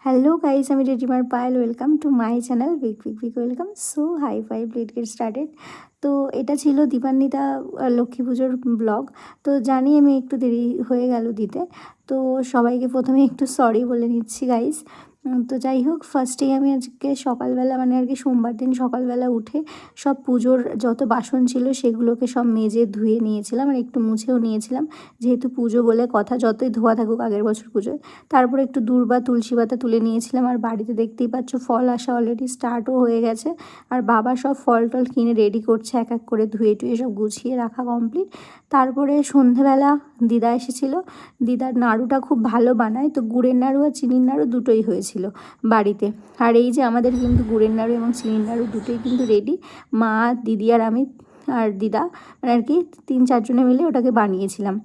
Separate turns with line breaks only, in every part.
Hello guys, আমি রেডিমার Payel. Welcome to my channel big welcome. So high five, let get started. তো এটা ছিল দীপান্বিতা লক্ষ্মী পুজোর ব্লগ। তো জানি আমি একটু দেরি হয়ে গেল দিতে, তো সবাইকে প্রথমে একটু সরি বলে নিচ্ছি গাইস। তো যাই হোক, ফার্স্টেই আমি আজকে সকালবেলা মানে আর কি সোমবার দিন সকালবেলা উঠে সব পুজোর যত বাসন ছিল সেগুলোকে সব মেজে ধুয়ে নিয়েছিলাম, আর একটু মুছেও নিয়েছিলাম, যেহেতু পুজো বলে কথা, যতই ধোয়া থাকুক আগের বছর পুজোয়। তারপরে একটু দূর্বা তুলসী পাতা তুলে নিয়েছিলাম। আর বাড়িতে দেখতেই পাচ্ছ ফল আসা অলরেডি স্টার্টও হয়ে গেছে, আর বাবা সব ফল টল কিনে রেডি করছে, এক এক করে ধুয়ে টুয়ে সব গুছিয়ে রাখা কমপ্লিট। তারপরে সন্ধেবেলা দিদা এসেছিলো। দিদার নাড়ুটা খুব ভালো বানায়, তো গুড়ের নাড়ু আর চিনির নাড়ু দুটোই হয়েছিল বাড়িতে। আর এই যে আমাদের কিন্তু গুড়ের নাড়ু এবং চিনির নাড়ু দুটোই কিন্তু রেডি। মা, দিদি আর আমি আর দিদা মানে আর কি 3-4 জনে মিলে ওটাকে বানিয়েছিলাম।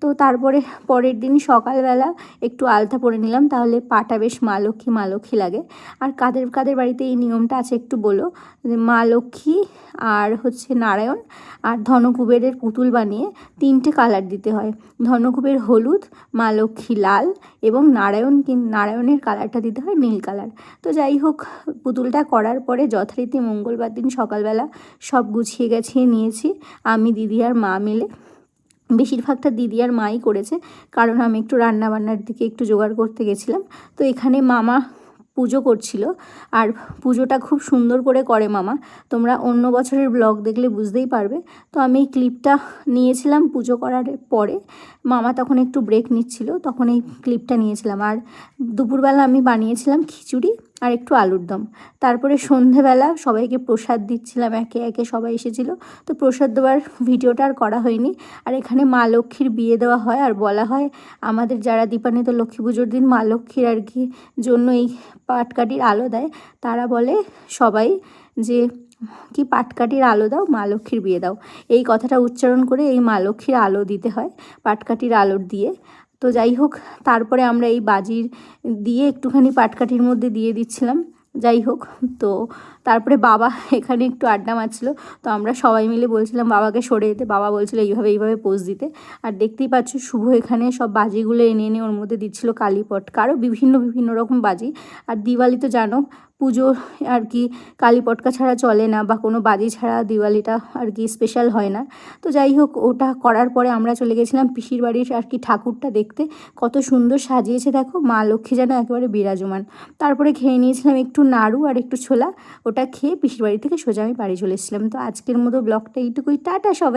তো তারপরে পরের দিন সকালবেলা একটু আলতা পরে নিলাম, তাহলে পাটা বেশ মা লক্ষ্মী লাগে। আর কাদের কাদের বাড়িতে এই নিয়মটা আছে একটু বলো। মা লক্ষ্মী আর হচ্ছে নারায়ণ আর ধনকুবেরের পুতুল বানিয়ে 3টে কালার দিতে হয়। ধনকুবের হলুদ, মা লক্ষ্মী লাল এবং নারায়ণের কালারটা দিতে হয় নীল কালার। তো যাই হোক, পুতুলটা করার পরে যথারীতি মঙ্গলবার দিন সকালবেলা সব গুছিয়ে গেছিয়ে নিয়েছি আমি, দিদি আর মা মিলে। বেশিরভাগটা দিদি আর মাই করেছে, কারণ আমি একটু রান্নাবান্নার দিকে একটু জোগাড় করতে গেছিলাম। তো এখানে মামা পুজো করছিল, আর পুজোটা খুব সুন্দর করে মামা। তোমরা অন্য বছরের ব্লগ দেখলে বুঝতেই পারবে। তো আমি এই ক্লিপটা নিয়েছিলাম পুজো করার পরে, মামা তখন একটু ব্রেক নিচ্ছিল, তখন এই ক্লিপটা নিয়েছিলাম। আর দুপুরবেলা আমি বানিয়েছিলাম খিচুড়ি আর একটু আলুর দম। তারপরে সন্ধেবেলা সবাইকে প্রসাদ দিচ্ছিলাম, একে একে সবাই এসেছিলো। তো প্রসাদ দেওয়ার ভিডিওটা আর করা হয়নি। আর এখানে মা লক্ষ্মীর বিয়ে দেওয়া হয়, আর বলা হয় আমাদের যারা দীপান্বিতা লক্ষ্মী পুজোর দিন মা লক্ষ্মীর আর কি জন্য এই পাটকাঠির আলো দেয়, তারা বলে সবাই যে কি পাটকাঠির আলো দাও, মা লক্ষ্মীর বিয়ে দাও। এই কথাটা উচ্চারণ করে এই মা লক্ষ্মীর আলো দিতে হয় পাটকাঠির আলোর দিয়ে। তো যাই হোক, তারপরে আমরা এই বাজির দিয়ে একটুখানি পাটকাঠির মধ্যে দিয়ে দিচ্ছিলাম। যাই হোক, তো তারপরে বাবা এখানে একটু আড্ডা মারছিলো, তো আমরা সবাই মিলে বলছিলাম বাবাকে সরে যেতে। বাবা বলছিলো এইভাবে পোজ দিতে। আর দেখতেই পাচ্ছ শুভ এখানে সব বাজিগুলো এনে এনে ওর মধ্যে দিচ্ছিলো কালীপটকা, আরও বিভিন্ন রকম বাজি। আর দিওয়ালি তো জানো, পুজো আর কি কালীপটকা ছাড়া চলে না, বা কোনো বাজি ছাড়া দিওয়ালিটা আর কি স্পেশাল হয় না। তো যাই হোক, ওটা করার পরে আমরা চলে গেছিলাম পিসির বাড়ির আর কি ঠাকুরটা দেখতে। কত সুন্দর সাজিয়েছে দেখো, মা লক্ষ্মী যেন একেবারে বিরাজমান। তারপরে খেয়ে নিয়েছিলাম একটু নাড়ু আর একটু ছোলা, ওটা খেয়ে পিসির বাড়ি থেকে সোজা আমি বাড়ি চলে এসেছিলাম। তো আজকের মতো ব্লগটা এইটুকুই, টাটা সবাই।